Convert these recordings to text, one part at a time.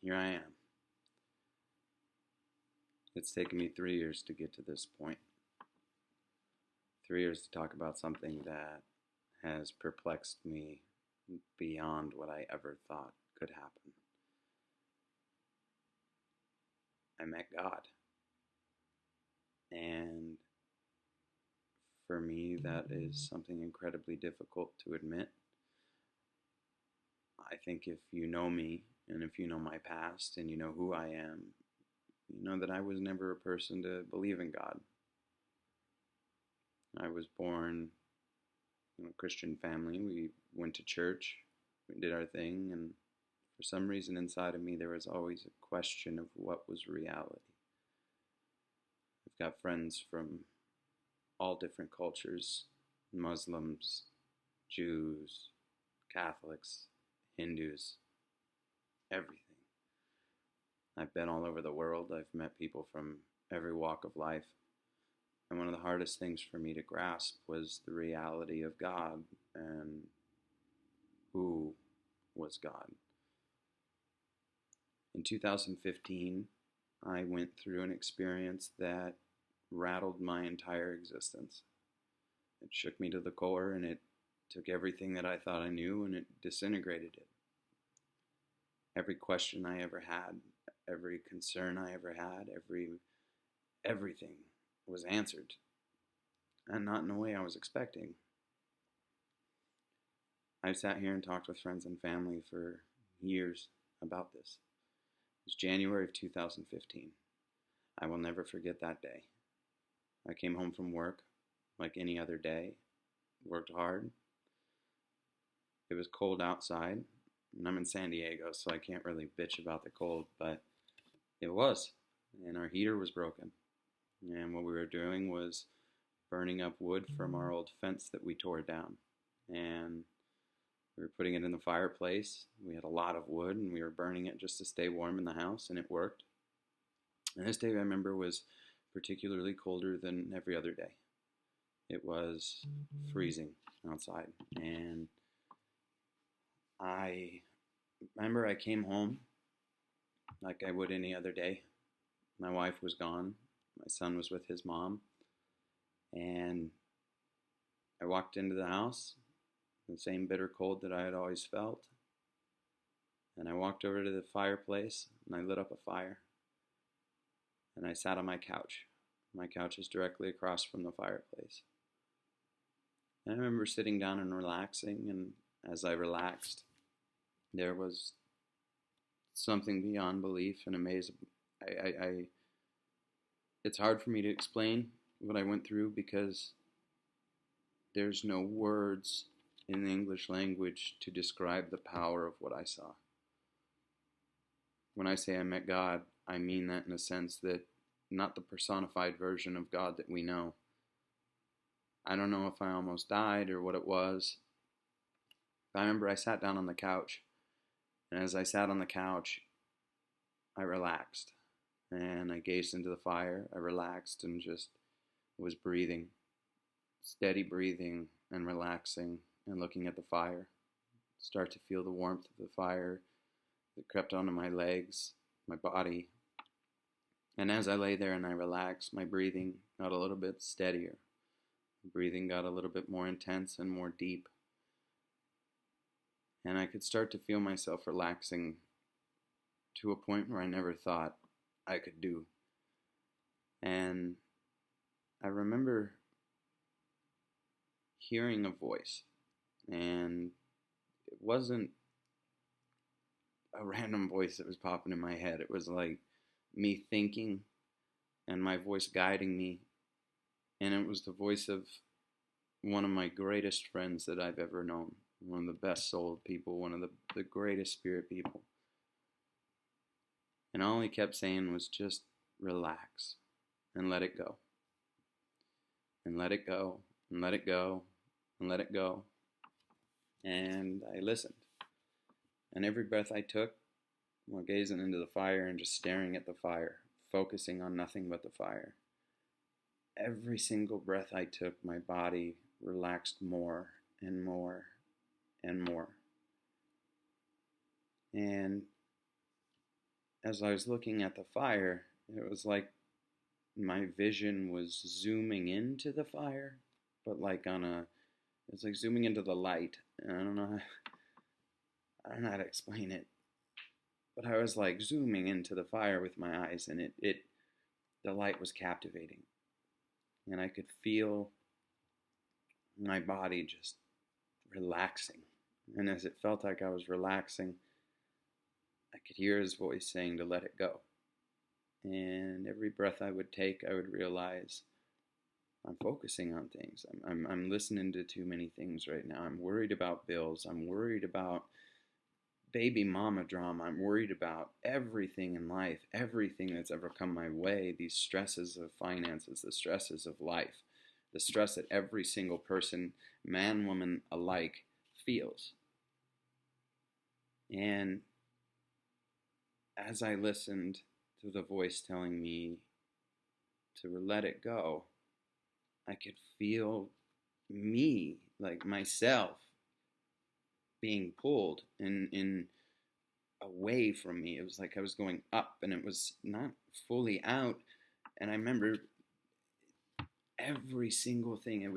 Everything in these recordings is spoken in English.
here I am. It's taken me 3 years to get to this point. 3 years to talk about something that has perplexed me beyond what I ever thought could happen. I met God. And for me, that is something incredibly difficult to admit. I think if you know me, and if you know my past, and you know who I am, you know that I was never a person to believe in God. I was born in a Christian family. We went to church, we did our thing, and for some reason inside of me there was always a question of what was reality. I've got friends from all different cultures: Muslims, Jews, Catholics, Hindus, everything. I've been all over the world. I've met people from every walk of life. And one of the hardest things for me to grasp was the reality of God and who was God. In 2015, I went through an experience that rattled my entire existence. It shook me to the core, and it took everything that I thought I knew and it disintegrated it. Every question I ever had, every concern I ever had, everything was answered, and not in a way I was expecting. I've sat here and talked with friends and family for years about this. It was January of 2015. I will never forget that day. I came home from work like any other day, worked hard. It was cold outside, and I'm in San Diego, so I can't really bitch about the cold, but it was, and our heater was broken. And what we were doing was burning up wood from our old fence that we tore down. And we were putting it in the fireplace. We had a lot of wood, and we were burning it just to stay warm in the house, and it worked. And this day, I remember, was particularly colder than every other day. It was freezing outside. And I remember I came home like I would any other day. My wife was gone. My son was with his mom, and I walked into the house, the same bitter cold that I had always felt, and I walked over to the fireplace, and I lit up a fire, and I sat on my couch. My couch is directly across from the fireplace. And I remember sitting down and relaxing, and as I relaxed, there was something beyond belief and amazing. It's hard for me to explain what I went through because there's no words in the English language to describe the power of what I saw. When I say I met God, I mean that in a sense that not the personified version of God that we know. I don't know if I almost died or what it was. I remember I sat down on the couch, and as I sat on the couch, I relaxed. And I gazed into the fire. I relaxed and just was breathing, steady breathing and relaxing and looking at the fire. Start to feel the warmth of the fire that crept onto my legs, my body. And as I lay there and I relaxed, my breathing got a little bit steadier. My breathing got a little bit more intense and more deep. And I could start to feel myself relaxing to a point where I never thought I could do. And I remember hearing a voice, and it wasn't a random voice that was popping in my head. It was like me thinking and my voice guiding me, and it was the voice of one of my greatest friends that I've ever known, one of the best souled people, one of the greatest spirit people. And all he kept saying was just relax and let it go. And let it go, and let it go, and let it go. And I listened. And every breath I took, while gazing into the fire and just staring at the fire, focusing on nothing but the fire, every single breath I took, my body relaxed more and more and more. And as I was looking at the fire, it was like my vision was zooming into the fire, but like it's like zooming into the light. And I don't know how to explain it, but I was like zooming into the fire with my eyes, and the light was captivating, and I could feel my body just relaxing. And as it felt like I was relaxing, I could hear his voice saying to let it go. And every breath I would take, I would realize I'm focusing on things. I'm listening to too many things right now. I'm worried about bills. I'm worried about baby mama drama. I'm worried about everything in life, everything that's ever come my way, these stresses of finances, the stresses of life, the stress that every single person, man, woman alike, feels. And as I listened to the voice telling me to let it go, I could feel me, like myself, being pulled in away from me. It was like I was going up, and it was not fully out. And I remember every single thing,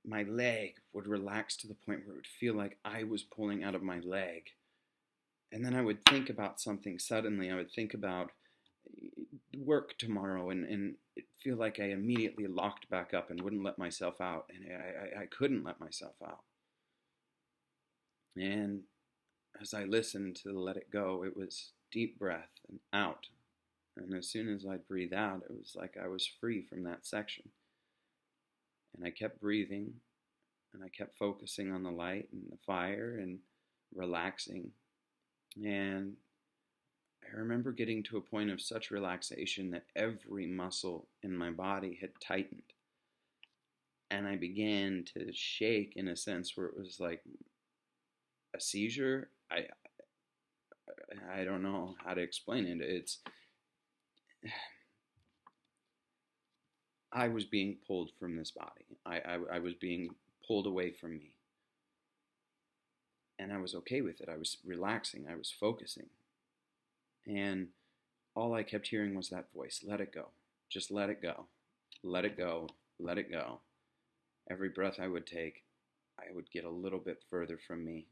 my leg would relax to the point where it would feel like I was pulling out of my leg. And then I would think about something suddenly. I would think about work tomorrow, and it feel like I immediately locked back up and wouldn't let myself out. And I couldn't let myself out. And as I listened to let it go, it was deep breath and out. And as soon as I'd breathe out, it was like I was free from that section. And I kept breathing, and I kept focusing on the light and the fire and relaxing. And I remember getting to a point of such relaxation that every muscle in my body had tightened. And I began to shake in a sense where it was like a seizure. I don't know how to explain it. I was being pulled from this body. I was being pulled away from me. And I was okay with it. I was relaxing. I was focusing. And all I kept hearing was that voice, let it go. Just let it go. Let it go. Let it go. Every breath I would take, I would get a little bit further from me.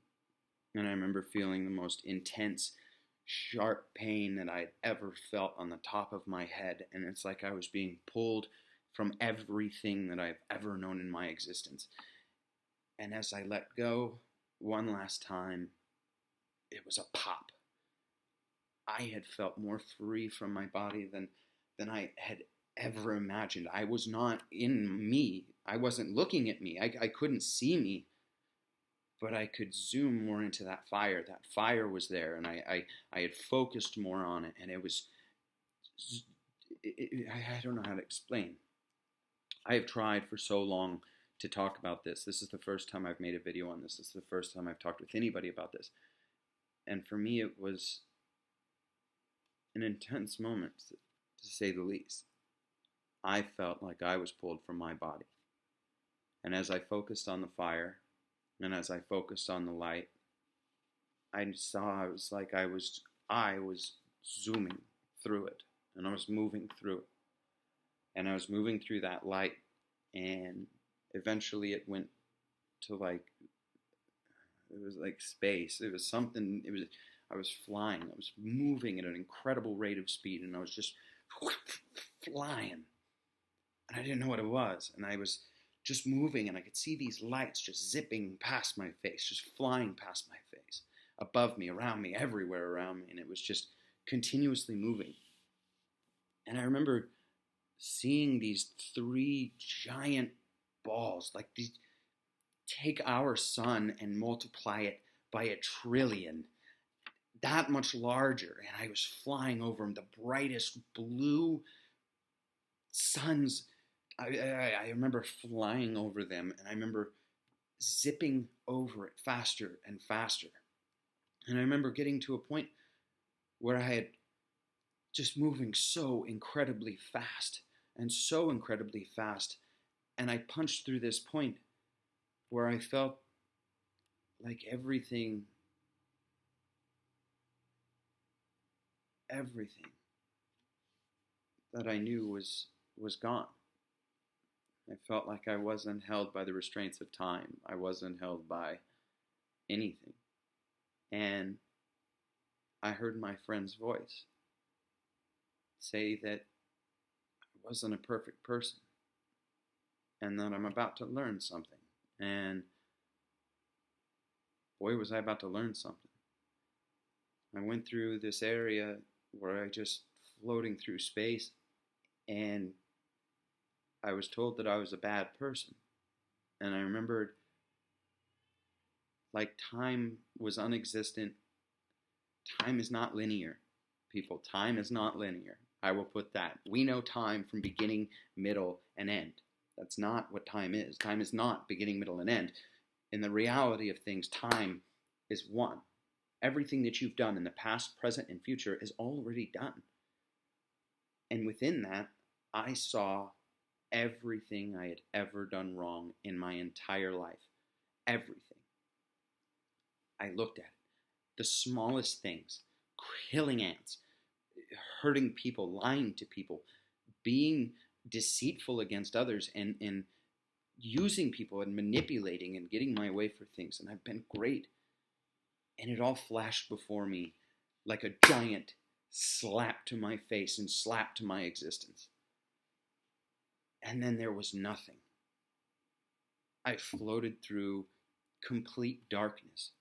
And I remember feeling the most intense, sharp pain that I'd ever felt on the top of my head. And it's like I was being pulled from everything that I've ever known in my existence. And as I let go one last time, it was a pop. I had felt more free from my body than I had ever imagined. I was not in me. I wasn't looking at me. I couldn't see me. But I could zoom more into that fire. That fire was there, and I had focused more on it, and it was, I don't know how to explain. I have tried for so long to talk about this. This is the first time I've made a video on this. This is the first time I've talked with anybody about this. And for me, it was an intense moment, to say the least. I felt like I was pulled from my body. And as I focused on the fire, and as I focused on the light, I saw it was like I was zooming through it, and I was moving through it. And I was moving through that light, and eventually it went to it was like space. It was something, I was flying. I was moving at an incredible rate of speed, and I was just flying. And I didn't know what it was, and I was just moving, and I could see these lights just zipping past my face, just flying past my face, above me, around me, everywhere around me, and it was just continuously moving. And I remember seeing these 3 giant balls, like these, take our sun and multiply it by 1,000,000,000,000, that much larger, and I was flying over them, the brightest blue suns. I remember flying over them, and I remember zipping over it faster and faster. And I remember getting to a point where I had just moving so incredibly fast, and I punched through this point where I felt like everything everything that I knew was gone. I felt like I wasn't held by the restraints of time. I wasn't held by anything. And I heard my friend's voice say that I wasn't a perfect person and that I'm about to learn something. And boy, was I about to learn something. I went through this area where I just floating through space, and I was told that I was a bad person. And I remembered like time was unexistent. Time is not linear, people. Time is not linear. I will put that. We know time from beginning, middle, and end. That's not what time is. Time is not beginning, middle, and end. In the reality of things, time is one. Everything that you've done in the past, present, and future is already done. And within that, I saw everything I had ever done wrong in my entire life. Everything. I looked at it. The smallest things, killing ants, hurting people, lying to people, being deceitful against others, and using people and manipulating and getting my way for things. And I've been great. And it all flashed before me like a giant slap to my face and slap to my existence. And then there was nothing. I floated through complete darkness.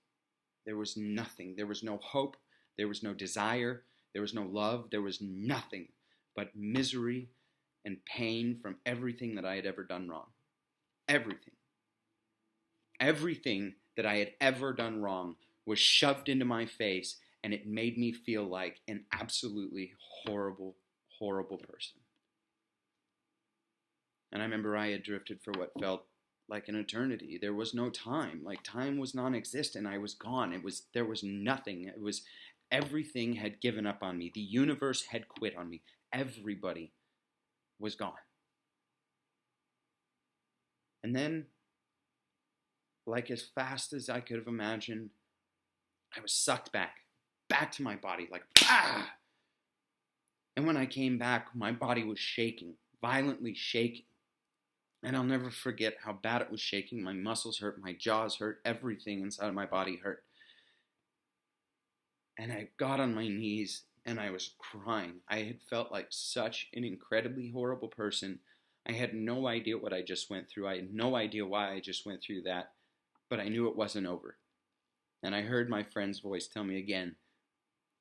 There was nothing. There was no hope. There was no desire. There was no love. There was nothing but misery and pain from everything that I had ever done wrong. Everything. Everything that I had ever done wrong was shoved into my face, and it made me feel like an absolutely horrible, horrible person. And I remember I had drifted for what felt like an eternity. There was no time. Like time was non-existent. I was gone. There was nothing. Everything had given up on me. The universe had quit on me. Everybody was gone. And then, like as fast as I could have imagined, I was sucked back to my body, like, ah! And when I came back, my body was shaking, violently shaking. And I'll never forget how bad it was shaking. My muscles hurt, my jaws hurt, everything inside of my body hurt. And I got on my knees and I was crying. I had felt like such an incredibly horrible person. I had no idea what I just went through. I had no idea why I just went through that, but I knew it wasn't over. And I heard my friend's voice tell me again,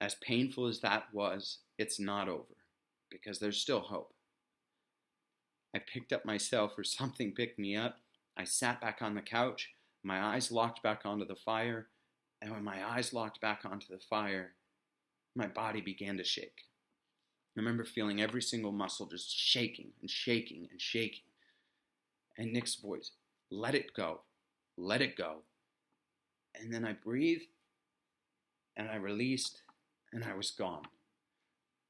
as painful as that was, it's not over, because there's still hope. I picked up myself, or something picked me up. I sat back on the couch, my eyes locked back onto the fire, and when my eyes locked back onto the fire, my body began to shake. I remember feeling every single muscle just shaking and shaking and shaking. And Nick's voice, let it go, let it go. And then I breathed, and I released, and I was gone.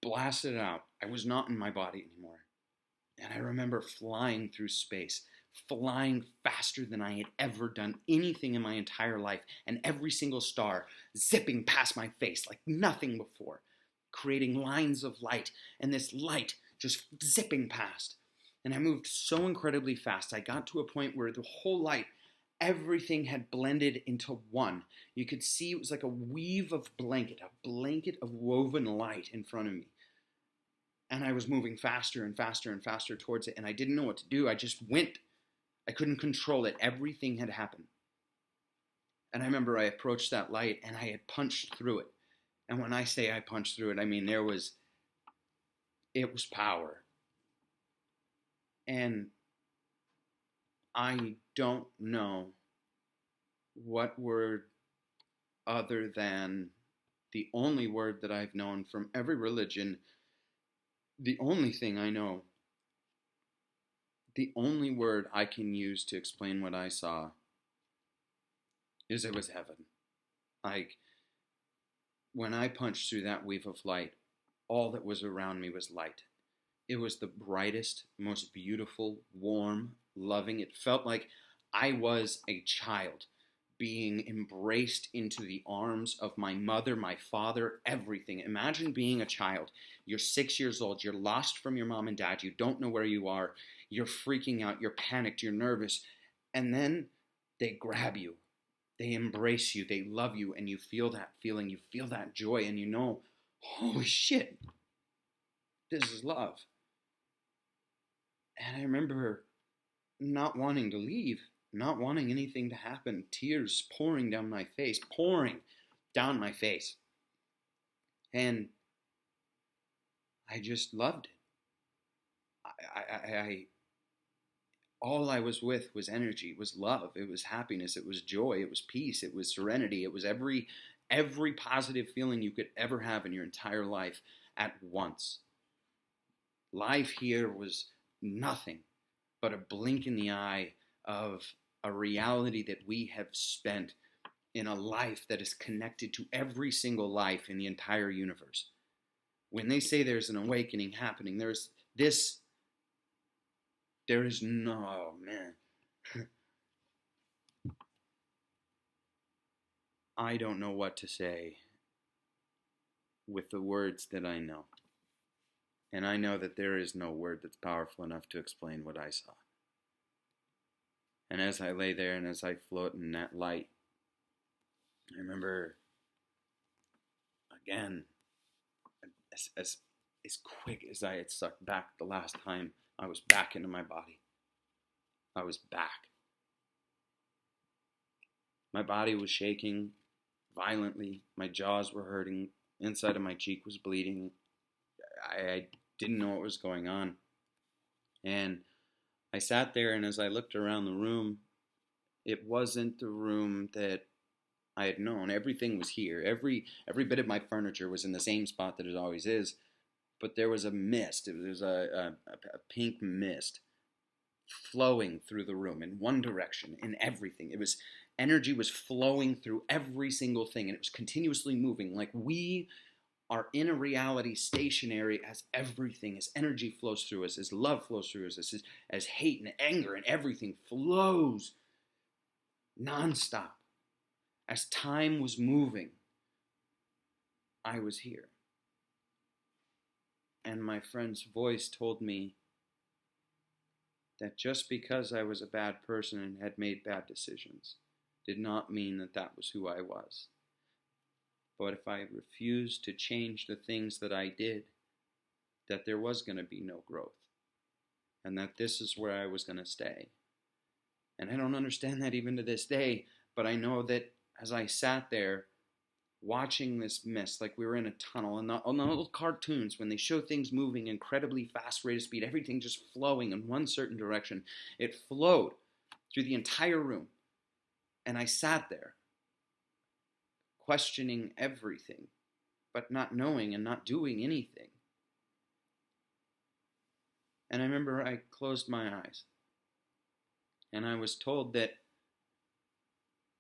Blasted out. I was not in my body anymore. And I remember flying through space, flying faster than I had ever done anything in my entire life, and every single star zipping past my face like nothing before, creating lines of light, and this light just zipping past. And I moved so incredibly fast. I got to a point where the whole light, everything had blended into one. You could see it was like a weave of a blanket of woven light in front of me. And I was moving faster and faster and faster towards it, and I didn't know what to do. I just went. I couldn't control it. Everything had happened. And I remember I approached that light, and I had punched through it. And when I say I punched through it, I mean it was power. And I don't know what word other than the only word that I've known from every religion, the only thing I know, the only word I can use to explain what I saw is it was heaven. Like, when I punched through that weave of light, all that was around me was light. It was the brightest, most beautiful, warm, loving. It felt like I was a child being embraced into the arms of my mother, my father, everything. Imagine being a child. You're 6 years old. You're lost from your mom and dad. You don't know where you are. You're freaking out. You're panicked. You're nervous. And then they grab you. They embrace you. They love you. And you feel that feeling. You feel that joy. And you know, holy shit, this is love. And I remember not wanting to leave, not wanting anything to happen, tears pouring down my face. And I just loved it. I all I was with was energy, it was love, it was happiness, it was joy, it was peace, it was serenity, it was every positive feeling you could ever have in your entire life at once. Life here was nothing but a blink in the eye of a reality that we have spent in a life that is connected to every single life in the entire universe. When they say there's an awakening happening, there is no, oh man. I don't know what to say with the words that I know. And I know that there is no word that's powerful enough to explain what I saw. And as I lay there and as I float in that light, I remember, again, as quick as I had sucked back the last time, I was back into my body. I was back. My body was shaking violently. My jaws were hurting. Inside of my cheek was bleeding. I didn't know what was going on. And I sat there, and as I looked around the room, it wasn't the room that I had known. Everything was here. Every bit of my furniture was in the same spot that it always is. But there was a mist. It was a pink mist flowing through the room in one direction, in everything. Energy was flowing through every single thing, and it was continuously moving. Like we are in a reality stationary as everything, as energy flows through us, as love flows through us, as hate and anger and everything flows nonstop. As time was moving, I was here. And my friend's voice told me that just because I was a bad person and had made bad decisions did not mean that that was who I was. But if I refused to change the things that I did, that there was going to be no growth. And that this is where I was going to stay. And I don't understand that even to this day, but I know that as I sat there watching this mist, like we were in a tunnel, and on the little cartoons, when they show things moving incredibly fast rate of speed, everything just flowing in one certain direction, it flowed through the entire room. And I sat there, questioning everything, but not knowing and not doing anything. And I remember I closed my eyes, and I was told that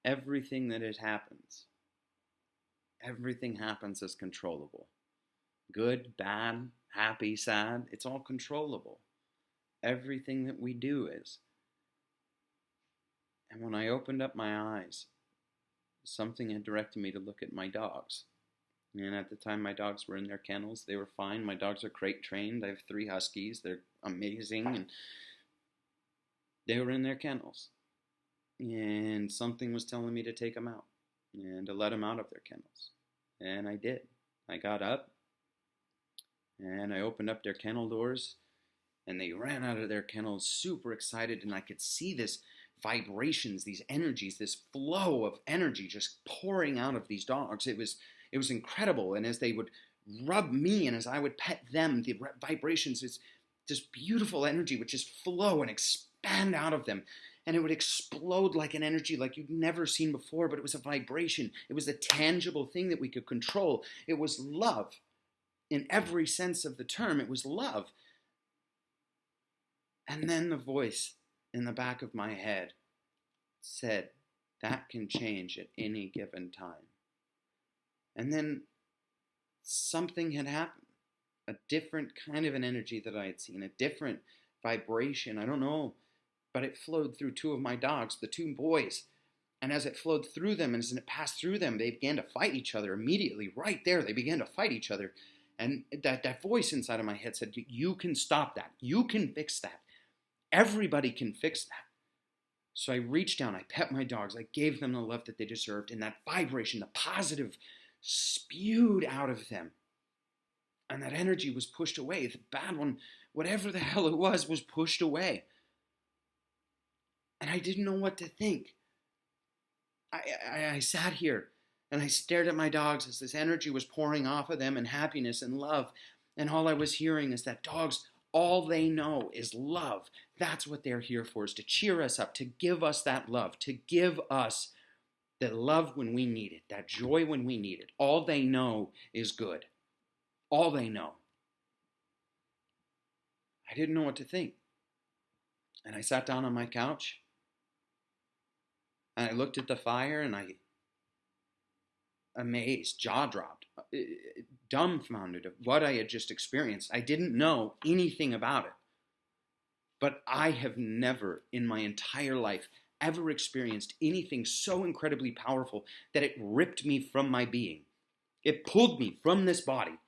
everything that happens as controllable. Good, bad, happy, sad, it's all controllable. Everything that we do is. And when I opened up my eyes, something had directed me to look at my dogs. And at the time, my dogs were in their kennels. They were fine. My dogs are crate trained. I have 3 huskies. They're amazing. And they were in their kennels. And something was telling me to take them out and to let them out of their kennels. And I did. I got up and I opened up their kennel doors, and they ran out of their kennels super excited, and I could see this vibrations, these energies, this flow of energy just pouring out of these dogs. It was incredible. And as they would rub me and as I would pet them, the vibrations, this beautiful energy would just flow and expand out of them. And it would explode like an energy like you'd never seen before, but it was a vibration. It was a tangible thing that we could control. It was love. In every sense of the term, it was love. And then the voice in the back of my head said, that can change at any given time. And then something had happened. A different kind of an energy that I had seen, a different vibration. I don't know. But it flowed through 2 of my dogs, the 2 boys. And as it flowed through them, and as it passed through them, they began to fight each other immediately. Right there, they began to fight each other. And that voice inside of my head said, you can stop that. You can fix that. Everybody can fix that. So I reached down, I pet my dogs, I gave them the love that they deserved, and that vibration, the positive, spewed out of them. And that energy was pushed away. The bad one, whatever the hell it was pushed away. And I didn't know what to think. I sat here and I stared at my dogs as this energy was pouring off of them, and happiness and love. And all I was hearing is that dogs, all they know is love. That's what they're here for, is to cheer us up, to give us that love, to give us the love when we need it, that joy when we need it. All they know is good. All they know. I didn't know what to think. And I sat down on my couch and I looked at the fire, and I, amazed, jaw dropped, dumbfounded of what I had just experienced. I didn't know anything about it. But I have never in my entire life ever experienced anything so incredibly powerful that it ripped me from my being. It pulled me from this body,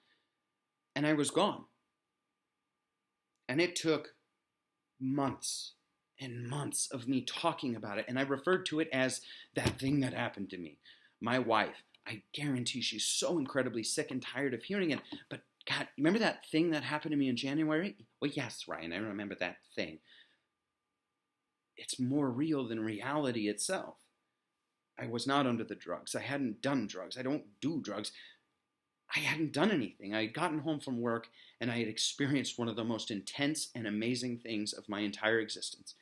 and I was gone. And it took months and months of me talking about it, and I referred to it as that thing that happened to me. My wife, I guarantee she's so incredibly sick and tired of hearing it, but God, remember that thing that happened to me in January? Well, yes, Ryan, I remember that thing. It's more real than reality itself. I was not under the drugs. I hadn't done drugs. I don't do drugs. I hadn't done anything. I had gotten home from work, and I had experienced one of the most intense and amazing things of my entire existence.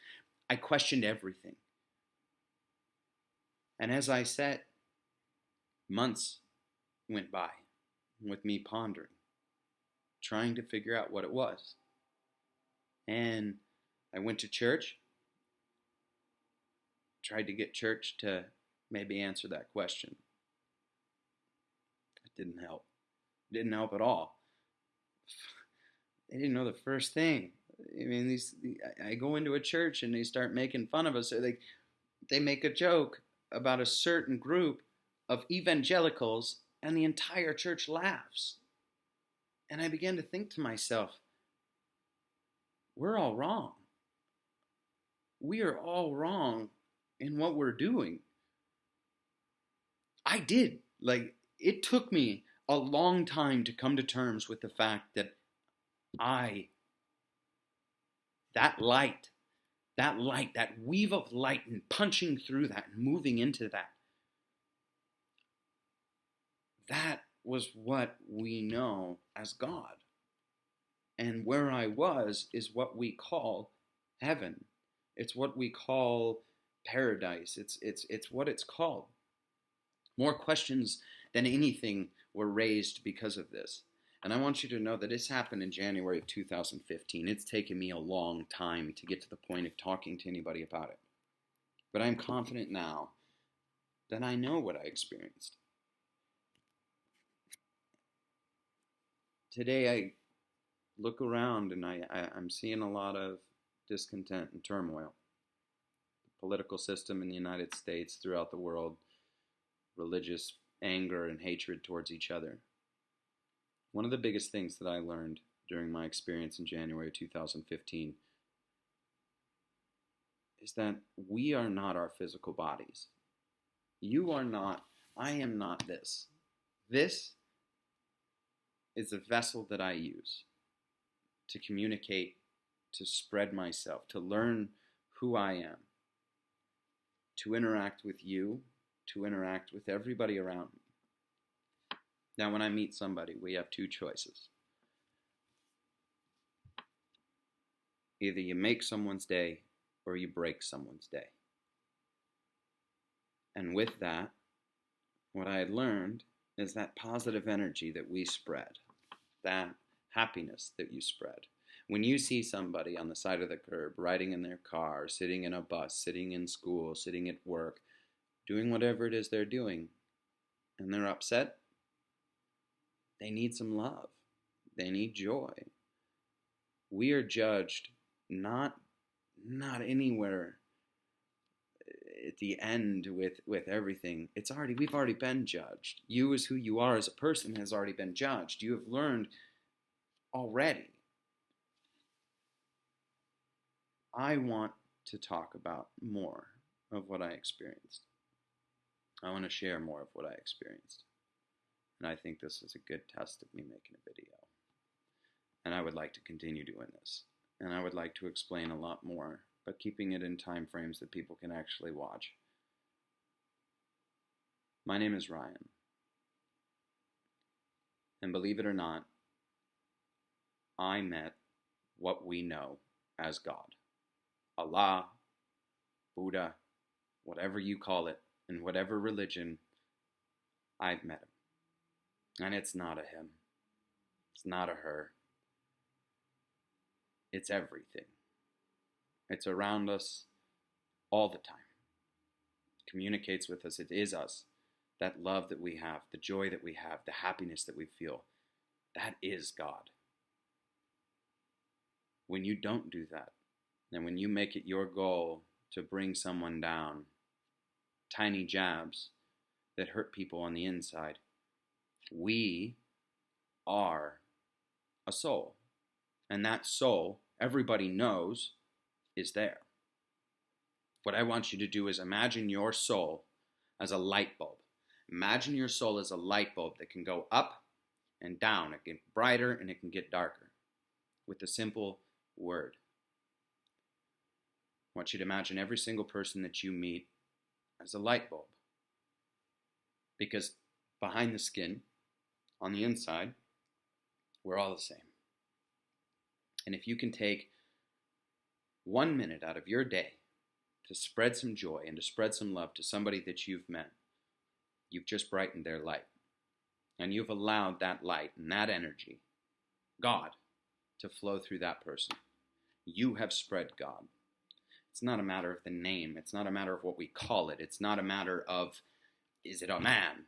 I questioned everything. And as I sat, months went by with me pondering, trying to figure out what it was. And I went to church, tried to get church to maybe answer that question. It didn't help. It didn't help at all. They didn't know the first thing. I mean, I go into a church and they start making fun of us. They make a joke about a certain group of evangelicals, and the entire church laughs. And I began to think to myself, we're all wrong. We are all wrong in what we're doing. I did. It took me a long time to come to terms with the fact that that light, that weave of light, and punching through that and moving into that was what we know as God. And where I was is what we call heaven. It's what we call paradise. It's what it's called. More questions than anything were raised because of this. And I want you to know that this happened in January of 2015. It's taken me a long time to get to the point of talking to anybody about it. But I'm confident now that I know what I experienced. Today I look around and I'm seeing a lot of discontent and turmoil. The political system in the United States, throughout the world, religious anger and hatred towards each other. One of the biggest things that I learned during my experience in January 2015 is that we are not our physical bodies. You are not, I am not this. This is a vessel that I use to communicate, to spread myself, to learn who I am, to interact with you, to interact with everybody around me. Now, when I meet somebody, we have two choices. Either you make someone's day or you break someone's day. And with that, what I had learned is that positive energy that we spread, that happiness that you spread. When you see somebody on the side of the curb, riding in their car, sitting in a bus, sitting in school, sitting at work, doing whatever it is they're doing, and they're upset, they need some love. They need joy. We are judged not anywhere at the end with everything, we've already been judged. You as who you are as a person has already been judged. You have learned already. I want to talk about more of what I experienced. I want to share more of what I experienced. And I think this is a good test of me making a video. And I would like to continue doing this. And I would like to explain a lot more, but keeping it in time frames that people can actually watch. My name is Ryan. And believe it or not, I met what we know as God. Allah, Buddha, whatever you call it, in whatever religion, I've met him. And it's not a him. It's not a her. It's everything. It's around us all the time. It communicates with us. It is us. That love that we have, the joy that we have, the happiness that we feel, that is God. When you don't do that, and when you make it your goal to bring someone down, tiny jabs that hurt people on the inside, we are a soul. And that soul, everybody knows, is there. What I want you to do is imagine your soul as a light bulb. Imagine your soul as a light bulb that can go up and down. It can get brighter and it can get darker with a simple word. I want you to imagine every single person that you meet as a light bulb. Because behind the skin, on the inside, we're all the same. And if you can take 1 minute out of your day to spread some joy and to spread some love to somebody that you've met, you've just brightened their light. And you've allowed that light and that energy, God, to flow through that person. You have spread God. It's not a matter of the name. It's not a matter of what we call it. It's not a matter of, is it a man?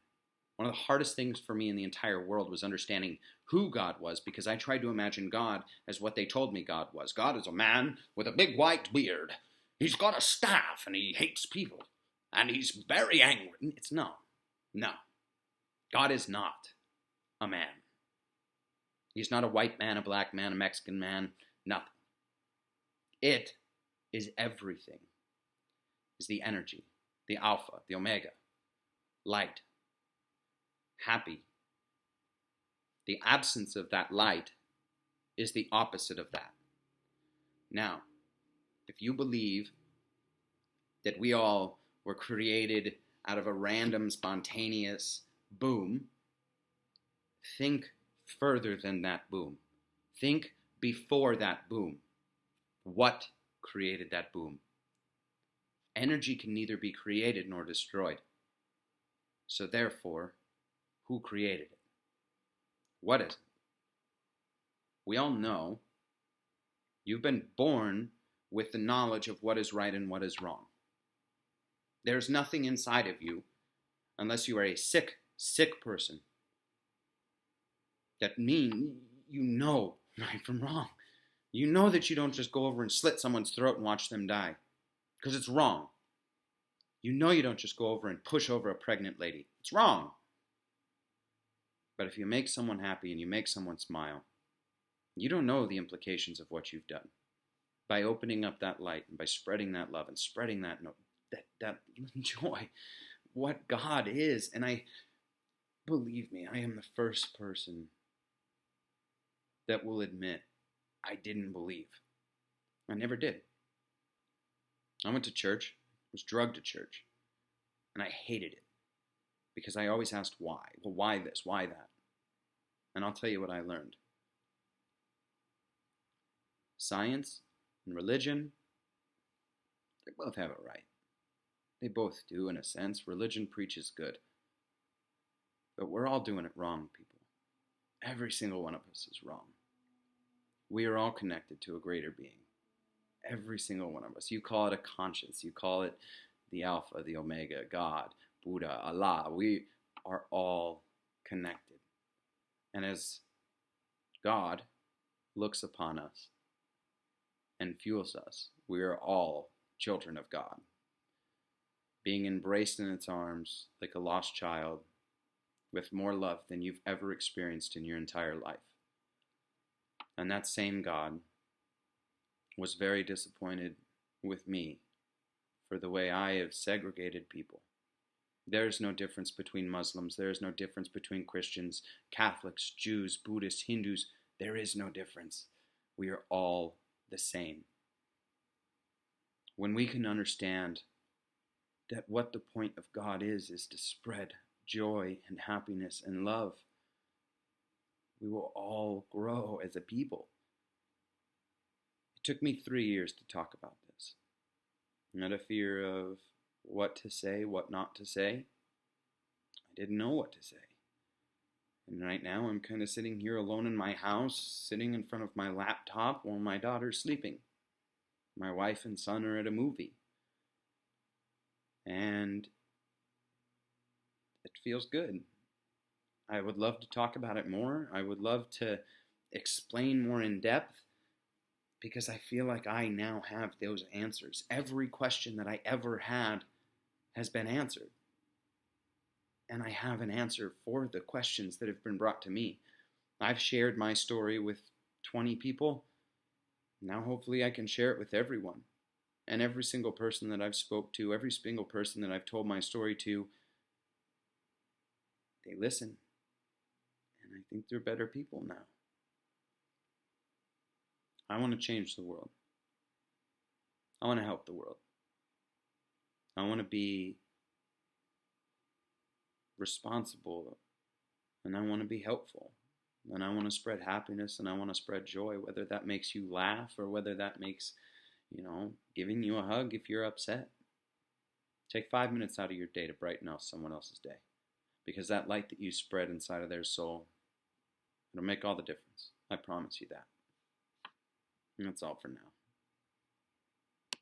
One of the hardest things for me in the entire world was understanding who God was, because I tried to imagine God as what they told me God was. God is a man with a big white beard. He's got a staff and he hates people. And he's very angry. It's no. God is not a man. He's not a white man, a black man, a Mexican man, nothing. It is everything. Is the energy, the alpha, the omega, light, happy. The absence of that light is the opposite of that. Now, if you believe that we all were created out of a random, spontaneous boom, think further than that boom. Think before that boom. What created that boom? Energy can neither be created nor destroyed. So therefore, who created it? What is it? We all know you've been born with the knowledge of what is right and what is wrong. There's nothing inside of you, unless you are a sick person, that means you know right from wrong. You know that you don't just go over and slit someone's throat and watch them die, because it's wrong. You know you don't just go over and push over a pregnant lady. It's wrong. But if you make someone happy and you make someone smile, you don't know the implications of what you've done. By opening up that light and by spreading that love and spreading that joy, what God is. And believe me, I am the first person that will admit I didn't believe. I never did. I went to church, was drugged to church, and I hated it because I always asked why. Well, why this? Why that? And I'll tell you what I learned. Science and religion, they both have it right. They both do, in a sense. Religion preaches good. But we're all doing it wrong, people. Every single one of us is wrong. We are all connected to a greater being. Every single one of us. You call it a conscience. You call it the Alpha, the Omega, God, Buddha, Allah. We are all connected. And as God looks upon us and fuels us, we are all children of God. being embraced in its arms like a lost child with more love than you've ever experienced in your entire life. And that same God was very disappointed with me for the way I have segregated people. There is no difference between Muslims. There is no difference between Christians, Catholics, Jews, Buddhists, Hindus. There is no difference. We are all the same. When we can understand that what the point of God is to spread joy and happiness and love, we will all grow as a people. It took me 3 years to talk about this. Out of fear of what to say, what not to say. I didn't know what to say. And right now I'm kind of sitting here alone in my house, sitting in front of my laptop while my daughter's sleeping. My wife and son are at a movie. And it feels good. I would love to talk about it more. I would love to explain more in depth, because I feel like I now have those answers. Every question that I ever had has been answered. And I have an answer for the questions that have been brought to me. I've shared my story with 20 people. Now hopefully I can share it with everyone. And every single person that I've spoke to, every single person that I've told my story to, they listen. And I think they're better people now. I want to change the world. I want to help the world. I want to be responsible, and I want to be helpful, and I want to spread happiness, and I want to spread joy, whether that makes you laugh or whether that makes, giving you a hug if you're upset. Take 5 minutes out of your day to brighten up someone else's day, because that light that you spread inside of their soul, it'll make all the difference. I promise you that. And that's all for now.